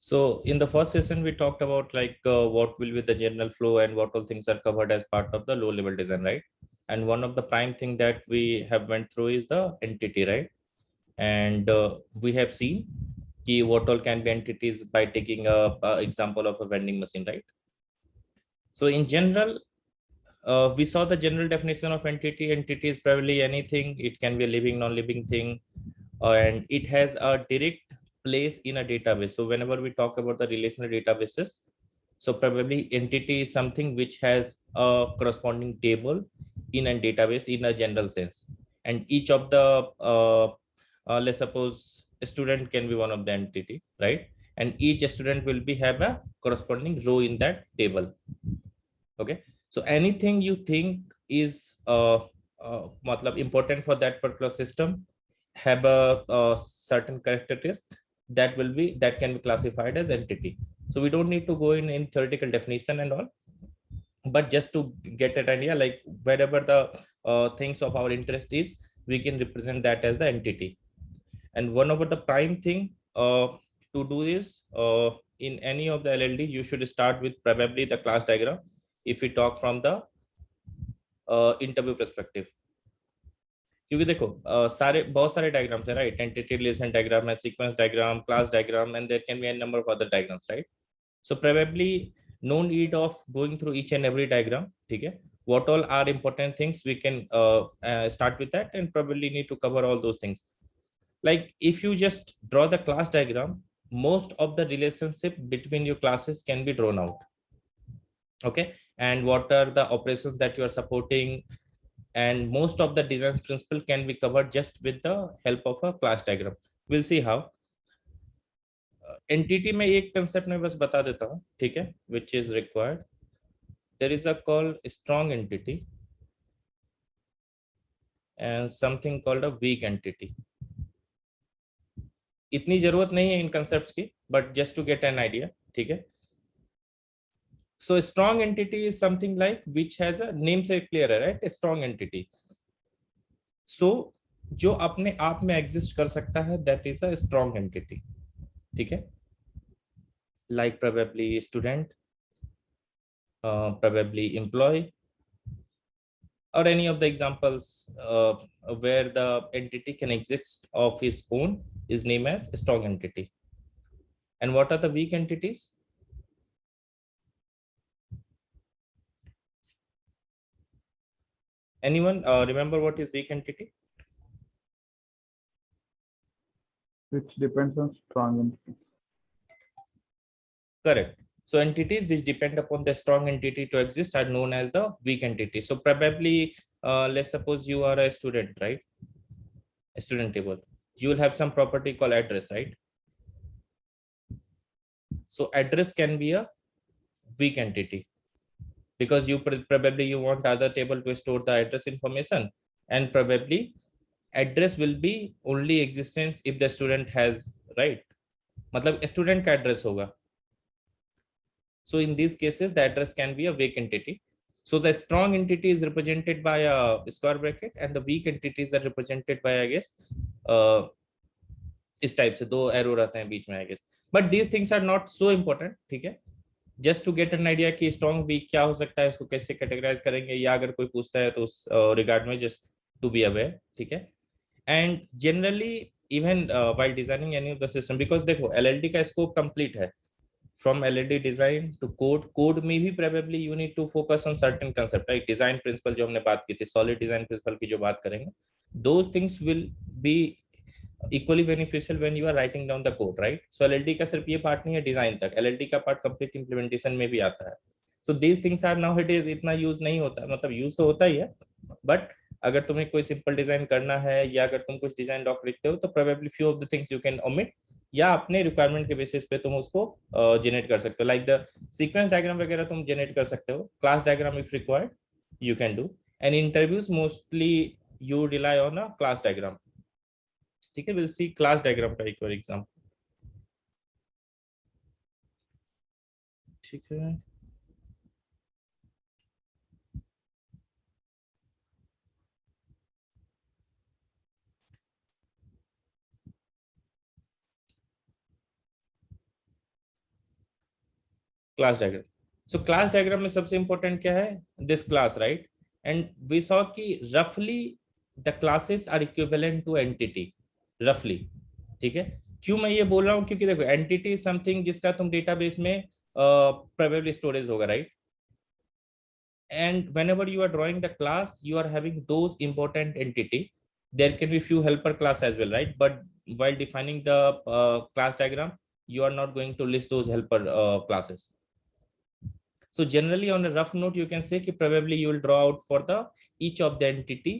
So in the first session, we talked about like what will be the general flow and what all things are covered as part of the low level design, right? And one of the prime thing that we have went through is the entity, right? And we have seen what all can be entities by taking a example of a vending machine, right? So in general, we saw the general definition of entity. Entity is probably anything. It can be a living, non-living thing, and it has a direct place in a database. So whenever we talk about the relational databases, so probably entity is something which has a corresponding table in a database in a general sense. And each of the, let's suppose a student can be one of the entity, right? And each student will be have a corresponding row in that table. Okay, so anything you think is matlab important for that particular system have a certain characteristics that can be classified as entity. So we don't need to go in theoretical definition and all, but just to get an idea, like wherever the things of our interest is, we can represent that as the entity. And one of the prime thing to do is in any of the LLD, you should start with probably the class diagram if we talk from the interview perspective. क्योंकि देखो सारे बहुत सारे diagrams है, right? Entity relation diagram है, sequence diagram, class diagram, and there can be n number of other diagrams, right? So probably no need of going through each and every diagram. ठीक है, what all are important things we can start with that, and probably need to cover all those things. Like if you just draw the class diagram, most of the relationship between your classes can be drawn out. Okay, and what are the operations that you are supporting, and most of the design principle can be covered just with the help of a class diagram. We'll see how. Entity में एक concept मैं बस बता देता हूँ, ठीक है, which is required. There is a called strong entity and something called a weak entity. इतनी जरूरत नहीं है इन concepts की, but just to get an idea, ठीक है. So a strong entity is something like which has a name से clear है, right? A strong entity. So जो अपने आप में एग्जिस्ट कर सकता है, that is a strong entity. ठीक है, like probably student, probably employee, or any of the examples where the entity can exist of his own is named as a strong entity. And what are the weak entities? Anyone remember what is weak entity? Which depends on strong entities. Correct. So entities which depend upon the strong entity to exist are known as the weak entity. So probably let's suppose you are a student, right? A student table. You will have some property called address, right? So address can be a weak entity because you probably you want other table to store the address information, and probably address will be only existence if the student has, right? मतलब student का address होगा. So in these cases, the address can be a weak entity. So the strong entity is represented by a square bracket, and the weak entities are represented by, I guess, इस type से दो arrow रहते हैं बीच में, I guess. But these things are not so important, ठीक है? Just to get an idea कि strong weak क्या हो सकता है, इसको कैसे कैटेगराइज करेंगे, या अगर कोई पूछता है तो उस रिगार्ड में just to be aware, ठीक है? And generally even while designing any of the system, because देखो LLD का scope complete है. From LLD design to code में भी probably you need to focus on certain concept, right? Design principle जो हमने बात की थी, solid design principle की जो बात करेंगे, those things will be equally beneficial when you are writing down the code, right? So LLD का सिर्फ ये पार्ट नहीं है डिजाइन तक, LLD का पार्ट कंप्लीट इंप्लीमेंटेशन में भी आता है. So these things are nowadays इतना यूज नहीं होता, मतलब यूज तो होता ही है, बट अगर तुम्हें कोई सिंपल डिजाइन करना है या अगर तुम कुछ डिजाइन डॉक लिखते हो तो probably few of the things you can omit, या अपने रिक्वायरमेंट के बेसिस पे तुम उसको जनरेट कर सकते हो. लाइक द सीक्वेंस डायग्राम वगैरह तुम जनरेट कर सकते हो, class diagram if required you can do, and interviews mostly you rely on a class diagram. ठीक है, विल सी क्लास डायग्राम का एक और एग्जांपल. ठीक है, class diagram. So class diagram में सबसे इंपॉर्टेंट क्या है? This class, right? And we saw कि रफली the classes are equivalent to entity, रफली. ठीक है. क्यों मैं ये बोल रहा हूँ? क्योंकि देखो, एंटिटी इज समथिंग जिसका तुम डेटाबेस में प्रोबेबली स्टोरेज होगा, right? And whenever you are drawing the class, you are having those important entity. There can be few helper class as well, right? But while defining the class diagram, you are not going to list those helper classes. So generally, on a rough note, you can say that probably you will draw out for the each of the entity,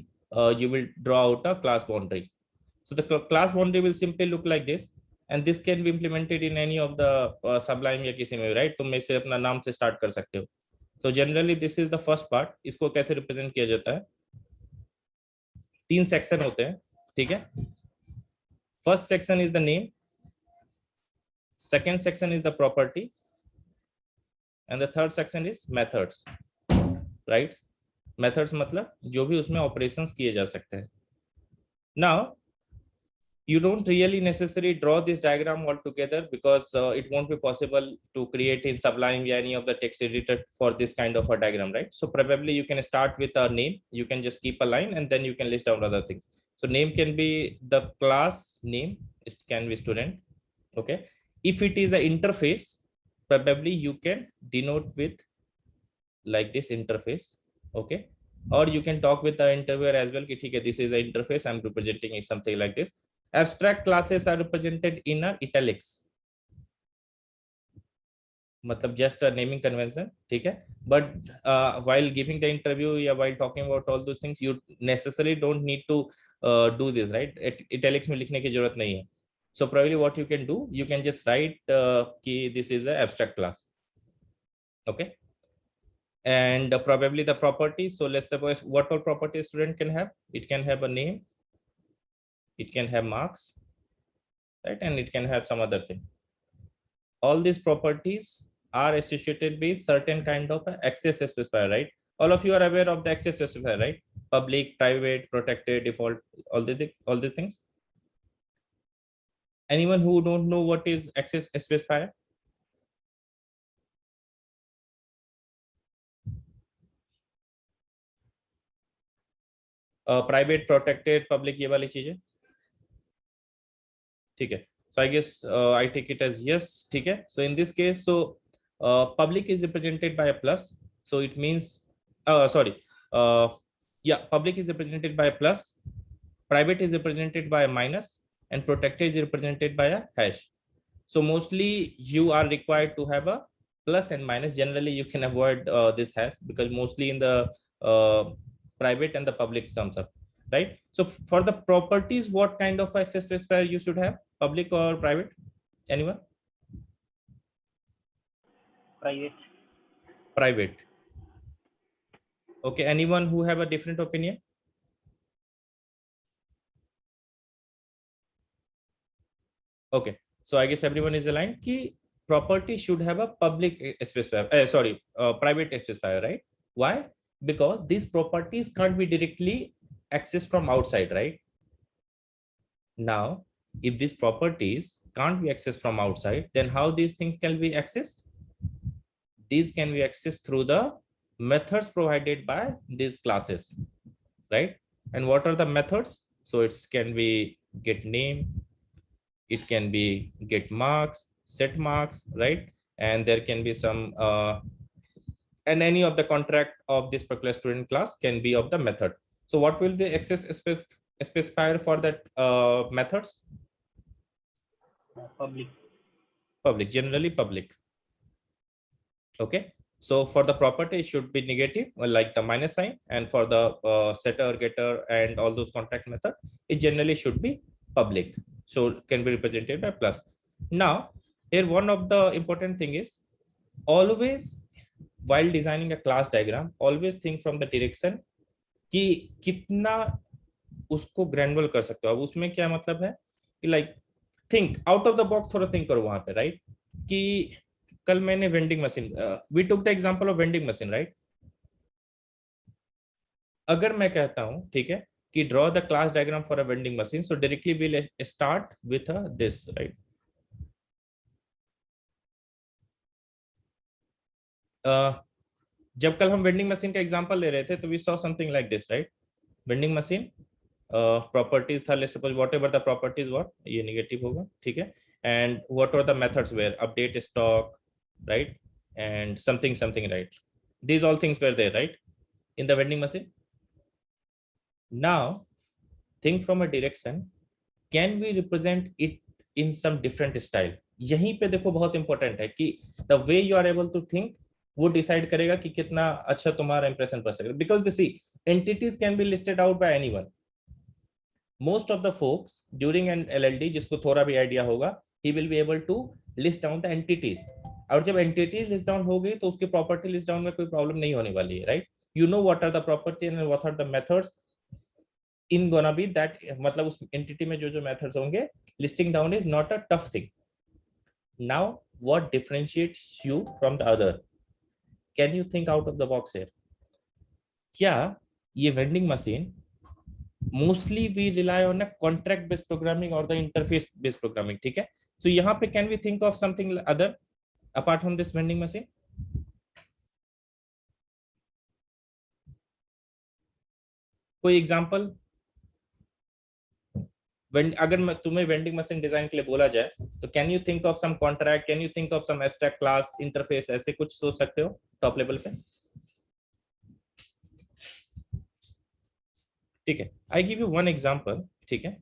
you will draw out a class boundary. So the class boundary will simply look like this, and this can be implemented in any of the Sublime या किसी में, right? तुम इसे अपना नाम से start कर सकते हो. So generally this is the first part. इसको कैसे रिप्रेजेंट किया जाता है? 3 सेक्शन होते हैं, ठीक है? First section is the name, second section is the property, and the third section is methods, right? Methods मतलब जो भी उसमें ऑपरेशंस किए जा सकते हैं. Now you don't really necessarily draw this diagram all together because it won't be possible to create in Sublime or any of the text editor for this kind of a diagram, right? So probably you can start with a name, you can just keep a line and then you can list down other things. So name can be the class name, it can be student, okay? If it is an interface, probably you can denote with like this interface, okay? Or you can talk with the interviewer as well, okay, this is an interface, I'm representing it something like this. Abstract classes are represented in a italics, मतलब just a naming convention, ठीक है? But while giving the interview या while talking about all those things, you necessarily don't need to do this, right? Italics में लिखने की जरूरत नहीं है. So probably what you can do, you can just write कि this is an abstract class, okay? And probably the properties. So let's suppose what all properties student can have. It can have a name, it can have marks, right? And it can have some other thing. All these properties are associated with certain kind of access specifier, right? All of you are aware of the access specifier, right? Public, private, protected, default, all these things. Anyone who don't know what is access specifier? Private, protected, public, ये वाली चीजें, ठीक है? So I guess I take it as yes, ठीक है? So in this case, so public is represented by a plus, so it means public is represented by a plus, private is represented by a minus, and protected is represented by a hash. So mostly you are required to have a plus and minus. Generally you can avoid this hash because mostly in the private and the public comes up, right? So for the properties, what kind of access specifier you should have, public or private? Anyone? Private. Okay, anyone who have a different opinion? Okay, so I guess everyone is aligned ki property should have a public specifier, private specifier, right? Why? Because these properties can't be directly accessed from outside, right? Now, if these properties can't be accessed from outside, then how these things can be accessed? These can be accessed through the methods provided by these classes, right? And what are the methods? So it can be get name, it can be get marks, set marks, right? And there can be some and any of the contract of this particular student class can be of the method. So what will the access specifier for that methods? Public, generally public. Okay, so for the property it should be negative, like the minus sign, and for the setter, getter, and all those contract method, it generally should be public, so it can be represented by plus. Now here one of the important thing is, always while designing a class diagram, always think from the direction कि कितना उसको ग्रैनुअल कर सकते हो. अब उसमें क्या मतलब है कि like think out of the box, थोड़ा थिंक करो वहां पे, राइट? कि कल मैंने vending machine, we took the example of vending machine, right? अगर मैं कहता हूं, ठीक है, कि draw the class diagram for a vending machine, so directly will start with this, right? जब कल हम वेंडिंग मशीन का एग्जांपल ले रहे थे तो we saw something like this, right? Vending machine properties था, let's suppose whatever the properties what, ये नेगेटिव होगा, ठीक है? And what are the methods were update stock, right? And something something, right? These all things were there, right, in the vending machine. Now think from a direction, can we represent it in some different style? यहीं पे देखो बहुत important है कि the way you are able to think वो decide करेगा कि कितना अच्छा तुम्हारा इंप्रेशन पड़ सकेगा, because these entities can be listed out by anyone. Most of the folks during an LLD जिसको थोड़ा भी आइडिया होगा, he will be able to list down the entities. और जब एंटिटीज लिस्ट डाउन हो गई तो उसकी प्रॉपर्टी लिस्ट डाउन में कोई प्रॉब्लम नहीं होने वाली है, right? You know what are the property and what are the methods in gonna be that, मतलब उस एंटिटी में जो जो मेथड्स होंगे, listing down is not a tough thing. Now what differentiates you from the other? Can you think out of the box here? क्या ये vending machine mostly we rely on a contract based programming और the interface based programming, ठीक है? सो यहाँ पे can we think of something other apart from this vending machine? कोई example? अगर मैं तुम्हें वेंडिंग मशीन डिजाइन के लिए बोला जाए तो can you think of some contract, can you think of some abstract class, interface, ऐसे कुछ सोच सकते हो टॉप लेवल पे? ठीक है, I give you one example, ठीक है?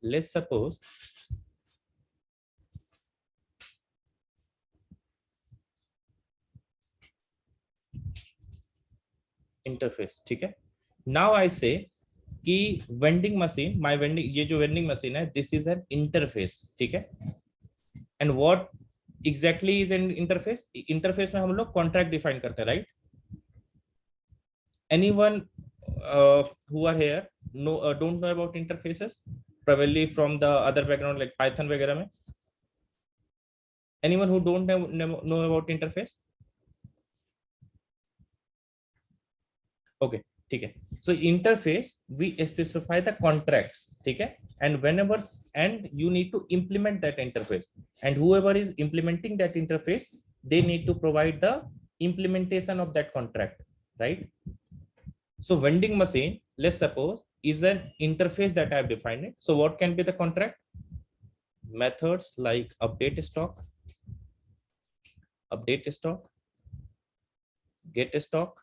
लेट्स सपोज इंटरफेस, ठीक है? नाउ आई से कि वेंडिंग मशीन, माय वेंडिंग, ये जो वेंडिंग मशीन है, दिस इज एन इंटरफेस, ठीक है? And what exactly is an interface? Interface में हम लोग कॉन्ट्रैक्ट डिफाइन करते हैं, right? Anyone who are here don't know about interfaces, probably from the other background like Python वगैरह में? Anyone who don't know about interface? Okay, ठीक है. So interface we specify the contracts, ठीक है? And whenever, and you need to implement that interface, and whoever is implementing that interface, they need to provide the implementation of that contract, right? So vending machine, let's suppose, is an interface that I have defined it. So what can be the contract? Methods like update stock, get stock,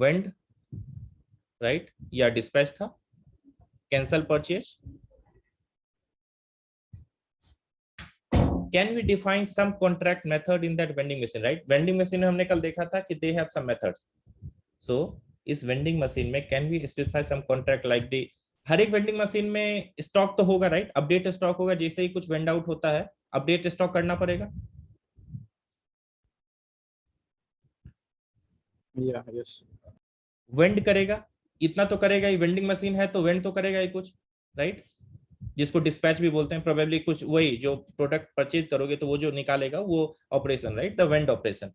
vend, right? या dispatch था, cancel purchase. Can we define some contract method in that vending machine, right? Vending machine में हमने कल देखा था कि they have some methods. So इस vending machine में can we specify some contract like the, हर एक वेंडिंग मशीन में स्टॉक तो होगा, राइट? अपडेट स्टॉक होगा, जैसे ही कुछ वेंड आउट होता है अपडेट स्टॉक करना पड़ेगा. यस. वेंड करेगा, इतना तो करेगा ही, वेंडिंग मशीन है तो वेंड तो करेगा ही कुछ, राइट? जिसको डिस्पैच भी बोलते हैं, प्रोबेबली कुछ वही जो प्रोडक्ट परचेज करोगे तो वो जो निकालेगा वो operation, right? The vend operation.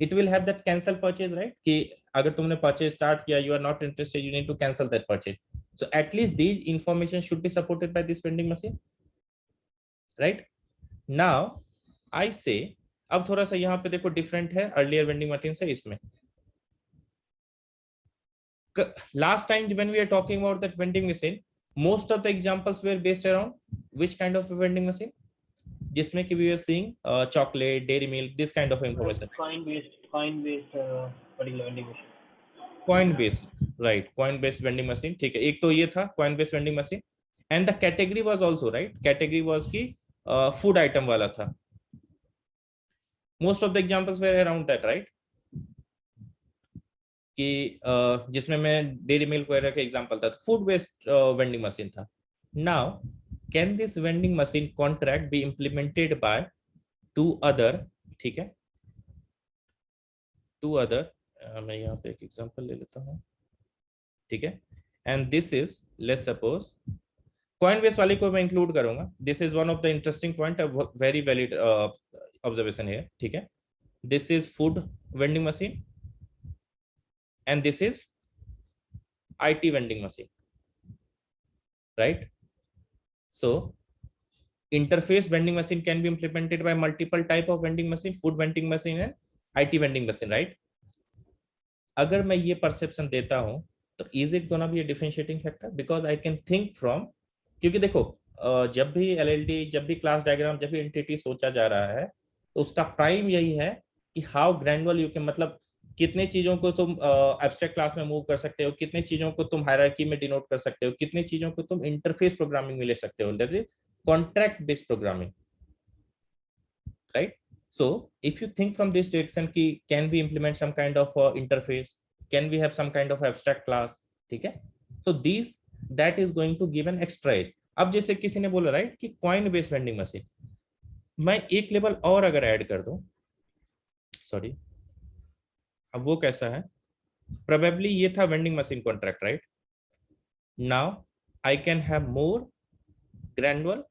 It will have that cancel purchase, right? कि अगर तुमने परचेज स्टार्ट किया, you are not interested, you need to cancel that purchase. So at least these information should be supported by this vending machine, right? Now I say, अब थोड़ा सा यहाँ पे देखो डिफरेंट है अर्लियर वेंडिंग मशीन से इसमें. Last time when we are talking about that vending machine, most of the examples were based around which kind of a vending machine? जिसमें कि we were seeing chocolate, dairy milk, this kind of information. Coin based particular vending machine. Coin based, right? Coin based vending machine, ठीक है. एक तो ये था coin based vending machine, and the category was also, right? Category was कि food item वाला था. Most of the examples were around that, right? कि जिसमें मैं डेयरी मिल्क वगैरह का एग्जांपल था, फूड बेस्ड वेंडिंग मशीन था. Now can this vending machine contract B implemented by two other, ठीक है? टू अदर, मैं यहाँ पे एक एग्जांपल ले लेता हूँ, ठीक है? And this is, let's suppose, coin base वाले को मैं इंक्लूड करूंगा. This is one of the interesting point, very valid observation है, ठीक है? This is food vending machine and this is IT vending machine, right? So interface vending machine can be implemented by multiple type of vending machine, food vending machine and IT vending machine, right? अगर मैं ये perception देता हूं तो is it gonna be a differentiating factor, because I can think from, क्योंकि देखो जब भी एलएलडी, जब भी क्लास डायग्राम, जब भी एंटिटी सोचा जा रहा है तो उसका प्राइम यही है कि हाउ ग्रैंडुअल यू कैन, मतलब कितने चीजों को तुम एब्स्ट्रैक्ट क्लास में मूव कर सकते हो, कितने चीजों को तुम हायरार्की में डिनोट कर सकते हो, कितने चीजों को तुम इंटरफेस प्रोग्रामिंग में ले सकते हो, that is contract based programming, right? So if you think from this direction कि can we implement some kind of interface, can we have some kind of abstract class, ठीक है? So these, that is going to give an extra edge. अब जैसे किसी ने बोला right कि coin based vending machine, मैं एक लेवल और अगर ऐड कर दूं, सॉरी, अब वो कैसा है, प्रोबेबली ये था vending machine contract, right? Now I can have more gradual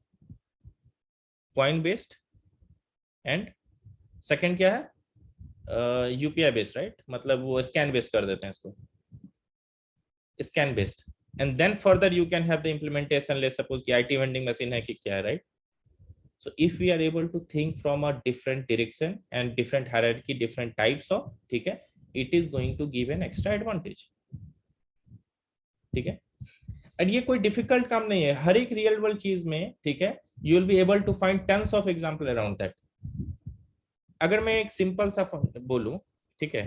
coin based and second क्या है, यूपीआई बेस्ड, राइट? मतलब वो स्कैन बेस्ड कर देते हैं इसको, scan based, and then further you can have the implementation, ले सपोज कि आईटी वेंडिंग मशीन है कि क्या है, right? So if we are able to think from a different direction and different hierarchy, different types of, ठीक है, it is going to give an extra advantage, ठीक है? और ये कोई डिफिकल्ट काम नहीं है, हर एक रियल वर्ल्ड चीज में, ठीक है, you will be able to find tons of example around that. अगर मैं एक सिंपल सा बोलूं, ठीक है,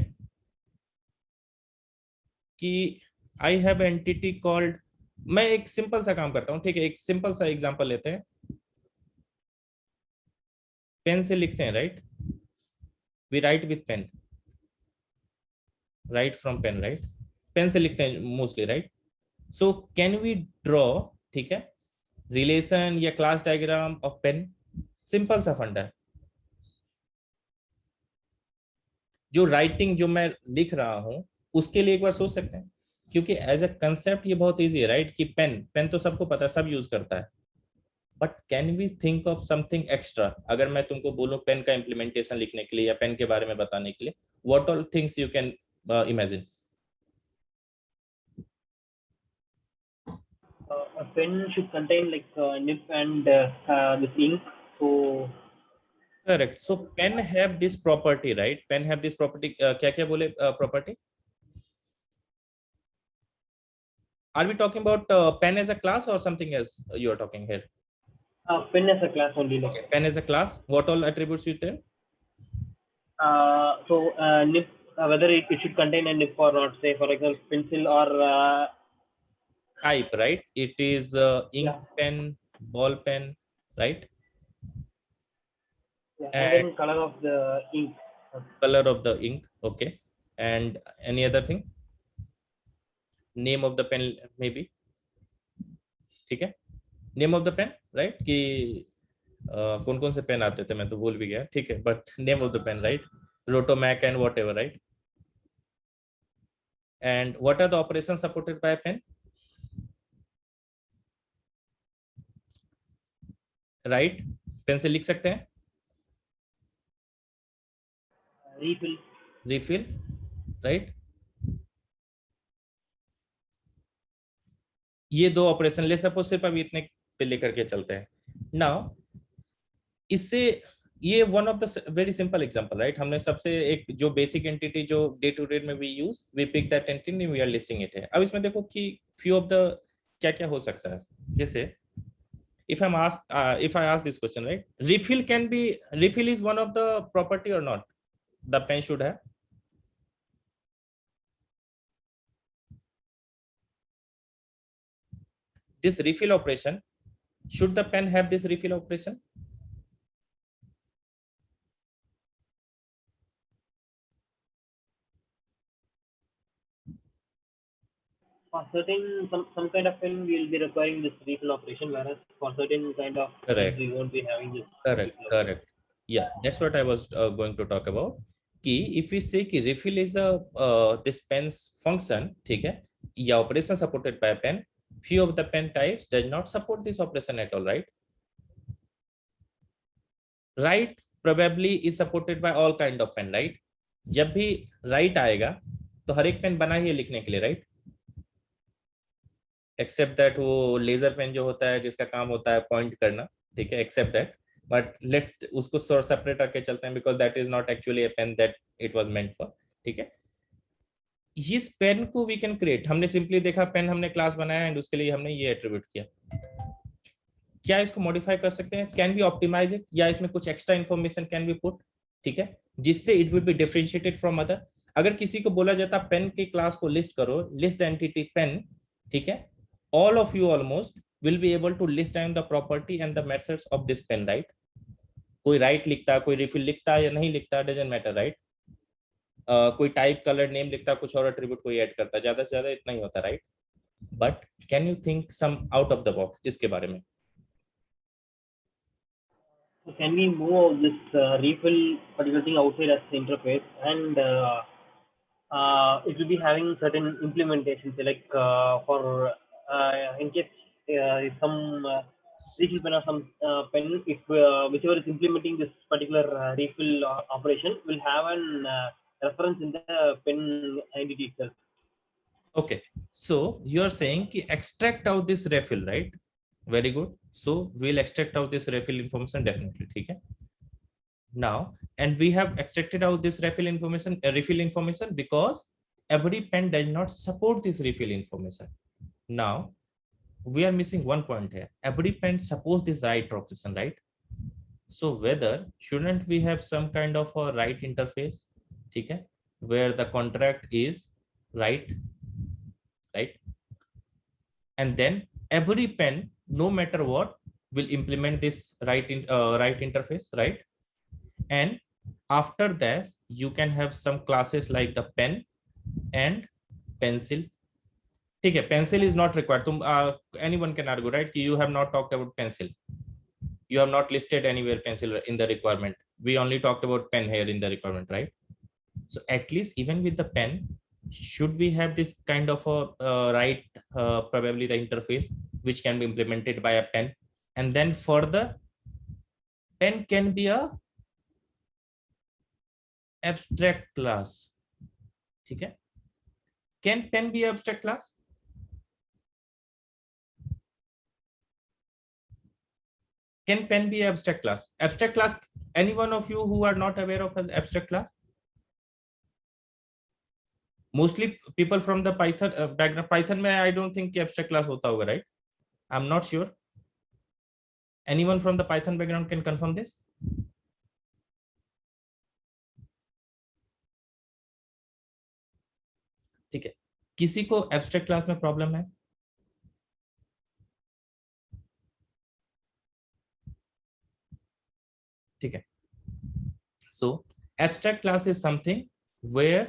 कि आई हैव एंटिटी कॉल्ड, मैं एक सिंपल सा काम करता हूं, ठीक है, एक सिंपल सा एग्जांपल लेते हैं, पेन से लिखते हैं, right? We write with pen, write from pen, right? Pen से लिखते हैं mostly, right? So can we draw, ठीक है, रिलेशन या class diagram of pen? Simple सा फंडा है। जो राइटिंग जो मैं लिख रहा हूं उसके लिए एक बार सोच सकते हैं, क्योंकि एज अ कंसेप्ट ये बहुत इजी है, राइट? कि पेन, पेन तो सबको पता है, सब यूज करता है, but can we think of something extra? अगर मैं तुमको बोलूं पेन का इम्प्लीमेंटेशन लिखने के लिए या पेन के बारे में बताने के लिए, what all things you can imagine? A pen should contain like nib and this ink. So correct, so pen have this property, right? Pen have this property, क्या क्या बोले property? Are we talking about pen as a class or something else you are talking here? pen as a class only. Like, Okay, pen as a class. What all attributes you tell? so nib, whether it should contain a nib or not. Say for example, pencil or Type, right? It is ink yeah. pen, ball pen, right? Yeah, and then color of the ink. Color of the ink, okay. And any other thing? Name of the pen maybe, ठीक है? Name of the pen, right? कि कौन कौन से pen आते थे, मैं तो भूल भी गया, ठीक है, but name of the pen, right? Rotomac and whatever, right? And what are the operations supported by a pen? Right? Pen से लिख सकते हैं refill, right? ये दो ऑपरेशन ले सपोज सिर्फ अभी इतने पे लेकर के चलते हैं। नाउ इससे ये one of the very simple example, right? हमने सबसे एक जो बेसिक एंटिटी जो डे टू डे में we use, we pick that entity, we are listing it है। अब इसमें देखो कि फ्यू ऑफ द क्या क्या हो सकता है, जैसे if I ask this question, right? Refill is one of the property or not? The pen should have. This refill operation, should the pen have this refill operation? For certain some kind of pen, we will be requiring this refill operation, whereas for certain kind of Correct. we won't be having this. Correct. Yeah, that's what I was going to talk about. कि if we say कि refill is a this pen's function, ठीक है, या operation supported by pen, few of the pen types does not support this operation at all, right? Right probably is supported by all kind of pen, right? जब भी right आएगा तो हर एक pen बना ही है लिखने के लिए, right? एक्सेप्ट दैट वो लेजर पेन जो होता है जिसका काम होता है पॉइंट करना, ठीक है, एक्सेप्ट दैट, बट लेट्स उसको सेपरेट रख के चलते हैं because that is not actually a pen that it was meant for. ठीक है, इस पेन को वी कैन क्रिएट, हमने सिंपली देखा पेन हमने क्लास बनाया एंड उसके लिए हमने ये एट्रीब्यूट किया। क्या इसको मॉडिफाई कर सकते हैं, कैन बी ऑप्टिमाइज इट, या इसमें कुछ extra information can be put, ठीक है, जिससे it will B differentiated from other. अगर किसी को बोला जाता पेन के क्लास को लिस्ट करो, लिस्ट द एंटिटी पेन, ठीक है, all of you almost will be able to list down the property and the methods of this pen, right? कोई राइट लिखता, कोई रिफिल लिखता या नहीं लिखता, डजंट मैटर, राइट? कोई टाइप, कलर, नेम लिखता, कुछ और एट्रीब्यूट कोई ऐड करता, ज्यादा से ज्यादा इतना ही होता, right? But can you think some out of the box इसके बारे में? So can we move this refill particular thing outside as the interface, and it will be having certain implementations like for in case some refill pen or some pen, if whichever is implementing this particular refill operation will have an reference in the pen entity itself. Okay, so you are saying ki extract out this refill, right? Very good. So we'll extract out this refill information definitely. ठीक है, now and we have extracted out this refill information because every pen does not support this refill information. Now we are missing one point here, every pen supports this write operation, right? So whether shouldn't we have some kind of a write interface, ठीक है, where the contract is write, right? And then every pen, no matter what, will implement this write interface, right? And after that you can have some classes like the pen and pencil. ठीक है, pencil is not required. तुम anyone can argue, right, कि you have not talked about pencil, you have not listed anywhere pencil in the requirement, we only talked about pen here in the requirement, right? So at least even with the pen, should we have this kind of a write probably the interface which can be implemented by a pen, and then further pen can be a abstract class, ठीक है? Can pen be abstract class? Can pen be abstract class? Abstract class, any one of you who are not aware of an abstract class? Mostly people from the Python background, Python में I don't think abstract class होता होगा, right? I'm not sure. Anyone from the Python background can confirm this? ठीक है, किसी को abstract class में problem है? ठीक है, so abstract class is something where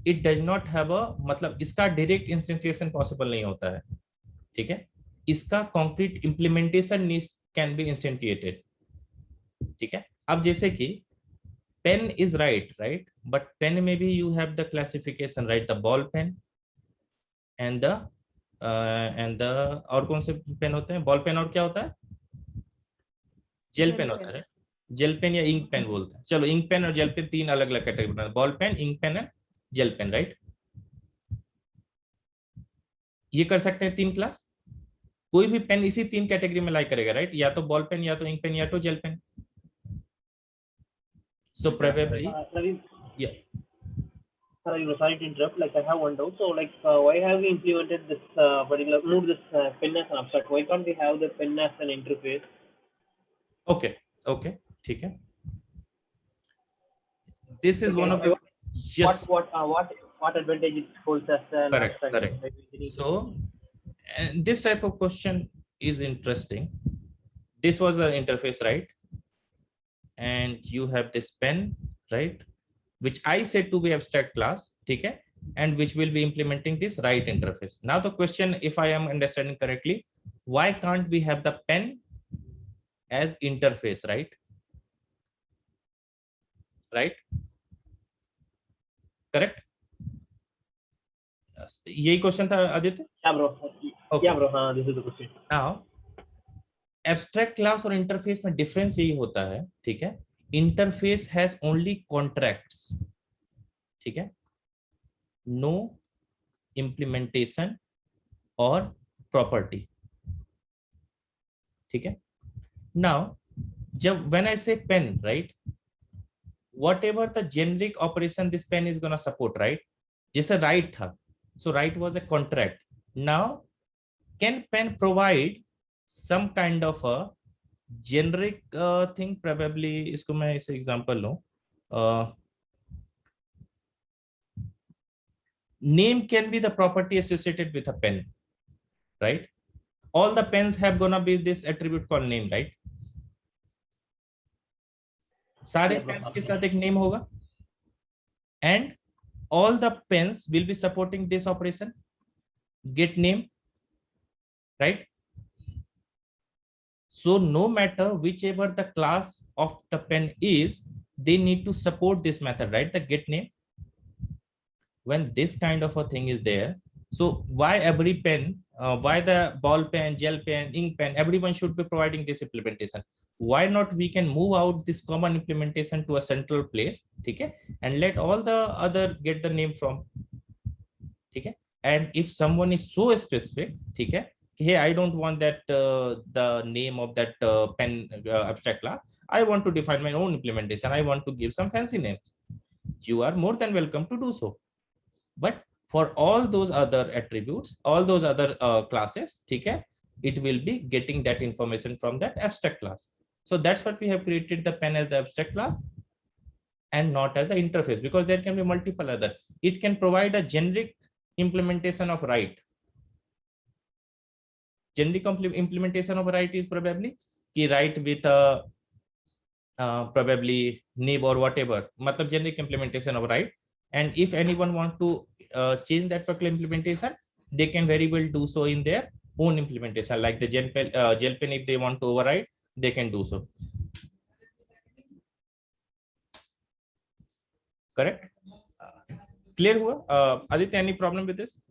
it does not have a, मतलब इसका direct instantiation possible नहीं होता है, ठीक है, इसका concrete implementation can be instantiated, ठीक है। अब जैसे कि pen is right, but pen में भी you have the classification, right, the ball pen and the और कौन से पेन होते हैं, बॉल पेन और क्या होता है, जेल पेन होता है, जेल पेन या इंक पेन बोलते हैं। चलो इंक पेन और जेल पेन तीन अलग अलग कैटेगरी बना, ball pen, ink pen and gel pen, right? ये कर सकते हैं तीन क्लास, कोई भी पेन इसी तीन कैटेगरी में लाइक करेगा, राइट? या तो बॉल पेन, या तो इंक पेन, या तो gel pen. So probably yeah. Sorry to interrupt. Like I have one doubt. So like why have we implemented this particular moved this pen as an abstract? Why can't we have the pen as an interface? Okay, ठीक है. This is one of the yes. What advantage it holds as an abstract? Correct. So this type of question is interesting. This was the interface, right? And you have this pen, right, which I said to be abstract class, ठीक है, and which will be implementing this write interface. Now the question, if I am understanding correctly, why can't we have the pen as interface, right? Correct? यही question था Aditya? Yeah bro. Okay. Yeah bro, this is the question. Now abstract class और interface में difference यही होता है, ठीक है, interface has only contracts, ठीक है, नो इम्प्लीमेंटेशन और प्रॉपर्टी, ठीक है। Now when I say pen, right, whatever the generic operation this pen is gonna support, right? जैसे write था, so write was a contract. Now can pen provide some kind of a generic thing? Probably इसको मैं इस example लूं, name can be the property associated with a pen, right? All the pens have gonna be this attribute called name, right? सारे pens के साथ एक name होगा, and all the pens will be supporting this operation, get name, right? So no matter whichever the class of the pen is, they need to support this method, right? The get name. When this kind of a thing is there, so why every pen, why the ball pen, gel pen, ink pen, everyone should be providing this implementation? Why not we can move out this common implementation to a central place, okay, and let all the other get the name from, okay? And if someone is so specific, okay, hey, I don't want that the name of that pen abstract class, I want to define my own implementation, I want to give some fancy names, you are more than welcome to do so. But for all those other attributes, all those other classes, okay, it will be getting that information from that abstract class. So that's what we have created the pen as the abstract class and not as the interface, because there can be multiple other. It can provide a generic implementation of write. Generic implementation of write is probably ki write with a probably nib or whatever, matlab generic implementation of write. And if anyone want to change that particular implementation, they can very well do so in their own implementation, like the gel pen, if they want to override, they can do so. Correct? Clear hua? Aditya, any problem with this?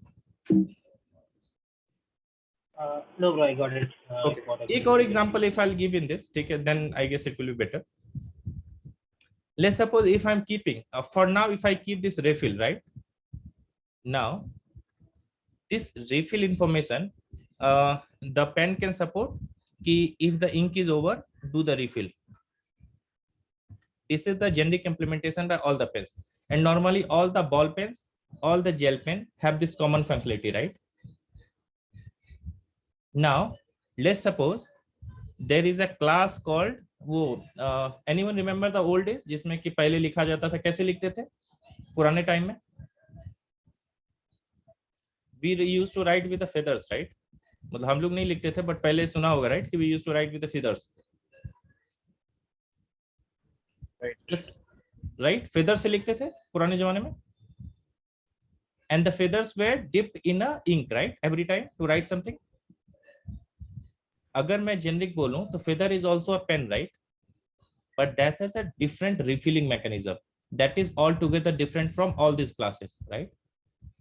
No, bro, I got it. Okay. Ek or example, if I'll give in this, take it, then I guess it will be better. Let's suppose if I'm keeping, for now, if I keep this refill, right? Now, this refill information, the pen can support ki if the ink is over, do the refill. This is the generic implementation by all the pens. And normally all the ball pens, all the gel pen have this common functionality, right? Now, let's suppose there is a class called anyone remember the old days जिसमें कि पहले लिखा जाता था, कैसे लिखते थे पुराने टाइम में? We used to write with the feathers, right? मतलब हम लोग नहीं लिखते थे, but पहले सुना होगा, right? कि we used to write with the feathers, right? Feathers से लिखते थे पुराने जमाने में, and the feathers were dipped in a ink, right? Every time to write something. अगर मैं generic बोलूं तो feather is also a pen, right? But that has a different refilling mechanism that is altogether different from all these classes, right?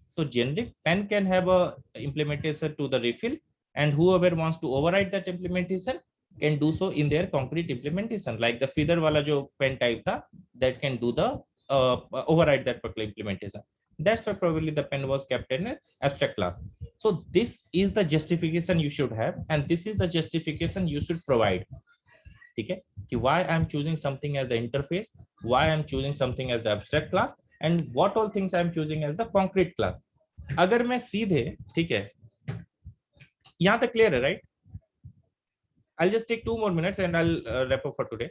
So generic pen can have a implementation to the refill, and whoever wants to override that implementation can do so in their concrete implementation. Like the feather wala jo pen type tha, that can do the override that particular implementation. That's why probably the pen was kept in an abstract class. So this is the justification you should have, and this is the justification you should provide. Okay, why I'm choosing something as the interface, why I'm choosing something as the abstract class, and what all things I'm choosing as the concrete class. अगर मैं सीधे, ठीक है, यहाँ तक clear है, right? I'll just take 2 more minutes and I'll wrap up for today.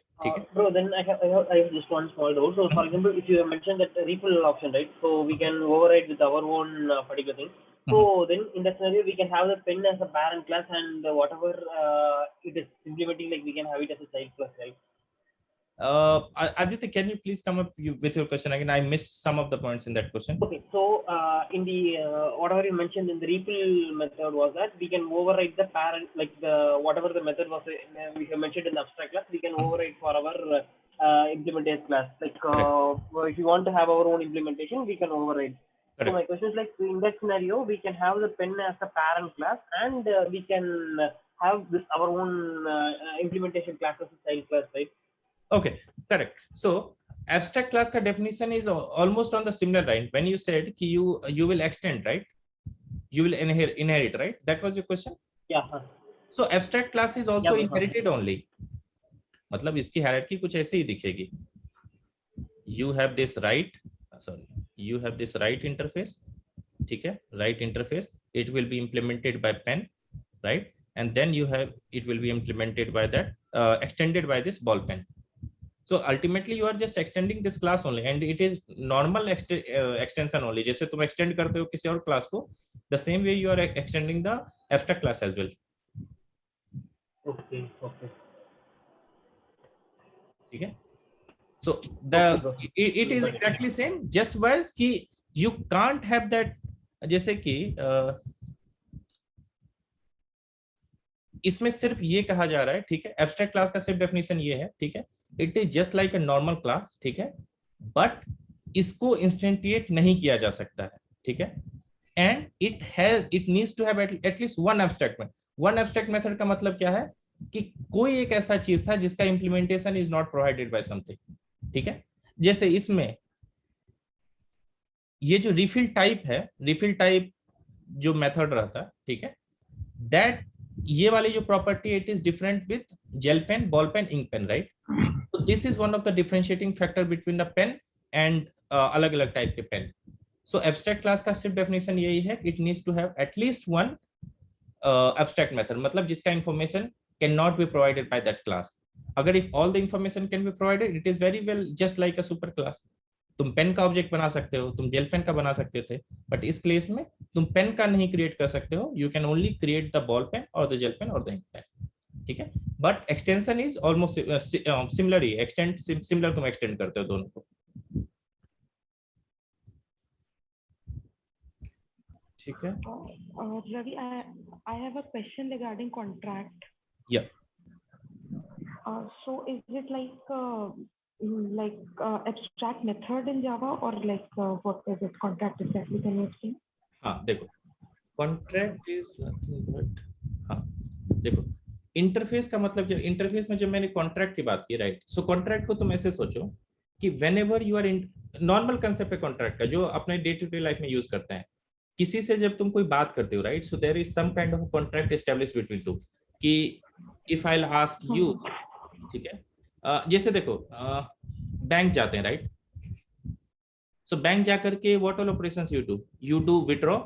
Bro, then I have just one small doubt. So, for example, if you have mentioned that refill option, right? So we can override with our own particular thing. So then in that scenario, we can have the pen as a parent class, and whatever it is implementing, like we can have it as a child class, right? Aditya, can you please come up with your question again? I missed some of the points in that question. Okay, so in the whatever you mentioned in the refill method was that we can override the parent, like the whatever the method was we have mentioned in the abstract class, we can override for our implementation class. Like if you want to have our own implementation, we can override. Correct. So my question is, like, in that scenario, we can have the pen as a parent class, and we can have this our own implementation class as a child class, right? Okay, correct. So abstract class ka definition is almost on the similar line. When you said ki you will extend, right? You will inherit, right? That was your question? Yeah. So abstract class is also inherited only. मतलब इसकी hierarchy कुछ ऐसे ही दिखेगी, you have this write, sorry you have this write interface, ठीक है, write interface, it will be implemented by pen, right, and then you have it will be implemented by that extended by this ball pen. So ultimately you are just extending this class only, and it is normal extension only. जैसे तुम extend करते हो किसी और class को, the same way you are extending the abstract class as well. Okay. Okay. ठीक है, so the it is exactly same, just was कि you can't have that, जैसे कि इसमें सिर्फ ये कहा जा रहा है, ठीक है, एब्स्ट्रैक्ट क्लास का सिर्फ डेफिनेशन ये है, ठीक है, it is just like a normal class, ठीक है, बट इसको इंस्टेंटिएट नहीं किया जा सकता है, ठीक है, and it needs to have at least one abstract method. One abstract method का मतलब क्या है कि कोई एक ऐसा चीज था जिसका implementation is not provided by something, ठीक है, जैसे इसमें ये जो रिफिल टाइप है, रिफिल टाइप जो मेथड रहता है, ठीक है, दैट ये वाली जो property it is different with gel pen, ball pen, ink pen, right. तो this is one of the differentiating factor between the pen and अलग अलग टाइप के पेन. सो एब्स्ट्रैक्ट क्लास का सिर्फ डेफिनेशन यही है, it needs to have at least one abstract method, मतलब जिसका information can not be provided by that class. अगर if all the information can be provided, it is very well just like a super class. तुम pen का object बना सकते हो, तुम gel pen का बना सकते थे, बट इस केस में तुम पेन का नहीं क्रिएट कर सकते हो, you can only create the ball pen और द जेल पेन और द इंक पेन, ठीक है, but extension is almost similar ही, एक्सटेंड सिमिलर तुम एक्सटेंड करते हो दोनों को, ठीक है. Ravi, I have a question regarding contract. Yeah. So is it like abstract method in Java, or like what is it contract exactly? Can you explain? हाँ देखो, कॉन्ट्रैक्ट इज नथिंग बट, हाँ देखो, इंटरफेस का मतलब क्या, interface में जब मैंने कॉन्ट्रैक्ट की बात की, राइट, सो कॉन्ट्रैक्ट को तुम ऐसे सोचो कि whenever you are in, normal concept है कॉन्ट्रैक्ट का जो अपने डे टू डे लाइफ में यूज करते हैं, किसी से जब तुम कोई बात करते हो, right, so there is some kind of contract established between two, कि if I will ask you, ठीक है, जैसे देखो बैंक जाते हैं, राइट, सो बैंक जाकर के what all operations you do withdraw,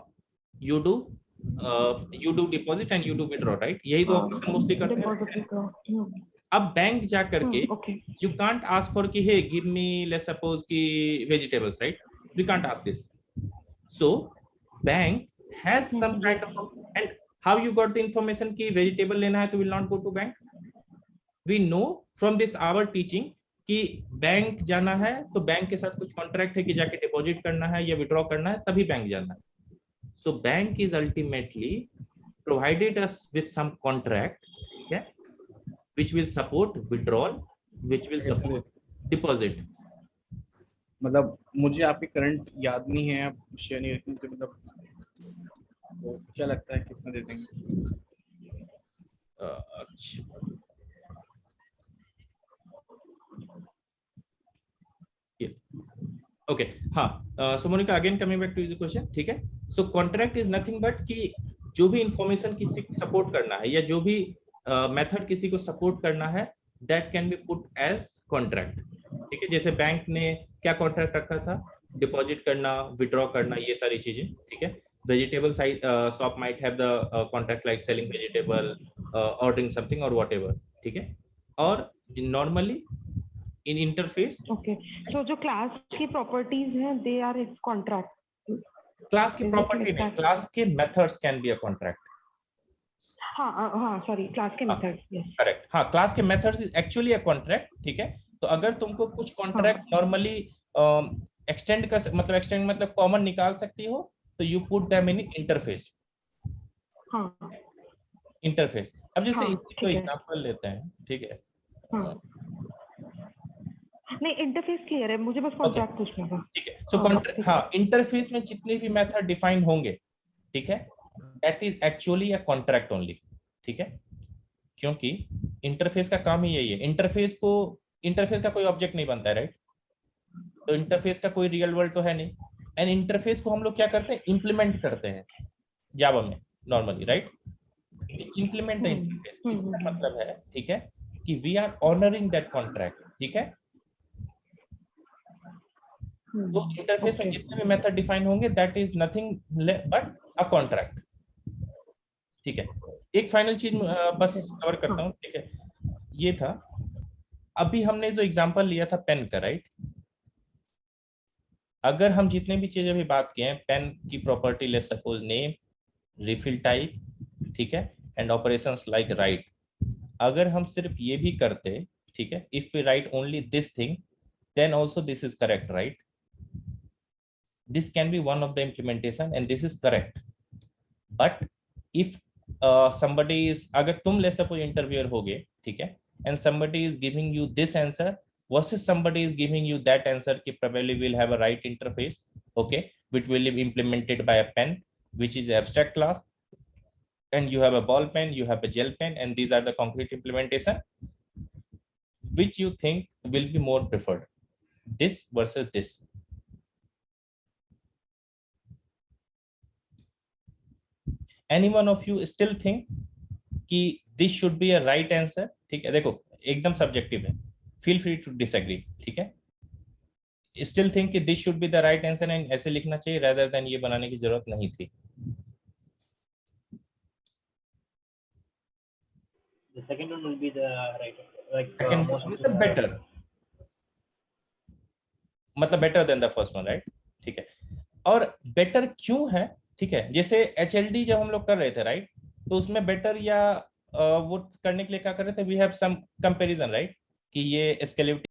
you do deposit and you do withdraw, right, यही दो ऑपरेशन मोस्टली करते हैं. अब बैंक जाकर के यू कांट आस्क फॉर कि hey give me let's suppose कि vegetables, right, we can't ask this. So bank has some kind of, and how you got the information कि वेजिटेबल लेना है तो will not go to bank. We know from this our teaching कि bank जाना है तो bank के साथ कुछ कॉन्ट्रैक्ट है कि जाके डिपॉजिट करना है या विड्रॉ करना है तभी बैंक जाना है. So bank is ultimately provided us with some contract, ठीक है, which will support withdrawal, which will support deposit. मतलब मुझे आपकी करंट याद नहीं है, आप शेयर नहीं रखेंगे, मतलब तो क्या लगता है कितना दे देंगे? अच्छा, ओके, हाँ, so Monica again coming back to the question, ठीक है. So contract is nothing but कि जो भी इंफॉर्मेशन किसी को सपोर्ट करना है या जो भी मेथड किसी को सपोर्ट करना है, that can be put as contract, ठीक है. जैसे बैंक ने क्या कॉन्ट्रैक्ट रखा था, डिपॉजिट करना, विड्रॉ करना, ये सारी चीजें, ठीक है. Vegetable side shop might have the contract like selling vegetable, ordering something और व्हाटएवर, ठीक है. और normally in interface, okay, so जो class की properties हैं they are its contract. class की property नहीं, class के methods can be a contract. हाँ sorry, class के methods, yes, correct, हाँ, class के methods is actually a contract, ठीक है. तो अगर तुमको कुछ contract normally extend कर, मतलब extend मतलब common निकाल सकती हो, तो you put them in interface. हाँ, interface. अब जैसे हाँ, इसकी कोई एग्जांपल लेते हैं, ठीक है. हाँ, नहीं इंटरफेस क्लियर है, मुझे बस कॉन्ट्रैक्ट पूछना था, ठीक है. सो कॉन्ट्रैक्ट, हाँ, इंटरफेस में जितने भी मेथड डिफाइन होंगे, ठीक है, that is actually a contract only, ठीक है, क्योंकि इंटरफेस का काम ही यही है. इंटरफेस का कोई ऑब्जेक्ट नहीं बनता है, राइट, तो इंटरफेस का कोई रियल वर्ल्ड तो है नहीं, एंड इंटरफेस को हम लोग क्या करते हैं, इंप्लीमेंट करते हैं जावा में normally, right, implement the interface. इसका मतलब है, ठीक है, कि we are honouring that contract, ठीक है। तो इंटरफेस में Okay. जितने भी मेथड डिफाइन होंगे that is nothing but a contract, ठीक है। एक फाइनल चीज बस कवर करता हूँ, ठीक है। ये था, अभी हमने जो एग्जांपल लिया था पेन का, राइट। अगर हम जितने भी चीजें अभी बात किए हैं, पेन की property, let's suppose name, refill type, ठीक है, एंड ऑपरेशंस लाइक राइट, अगर हम सिर्फ ये भी करते, ठीक है, if we write only this thing then also this is correct, right? This can be one of the implementation and this is correct, but if somebody is, अगर तुम ले सपोज इंटरव्यूअर होगे, ठीक है, and somebody is giving you this answer versus somebody is giving you that answer, कि probably will have a right interface, okay, which will be implemented by a pen which is abstract class, and you have a ball pen, you have a gel pen, and these are the concrete implementation. Which you think will be more preferred, this versus this? Any one of you still think कि this should be a right answer? ठीक है, देखो एकदम subjective है, feel free to disagree, ठीक है। Still think कि this should be the right answer and ऐसे लिखना चाहिए rather than ये बनाने की जरूरत नहीं थी। The second one will be the right, like Second most one of is the better, मतलब better than the first one, right? ठीक है। और better क्यों है, ठीक है, जैसे HLD जब हम लोग कर रहे थे, राइट, तो उसमें better या वो करने के लिए क्या कर रहे थे, we have some comparison, right, कि ये स्केलेबिलिटी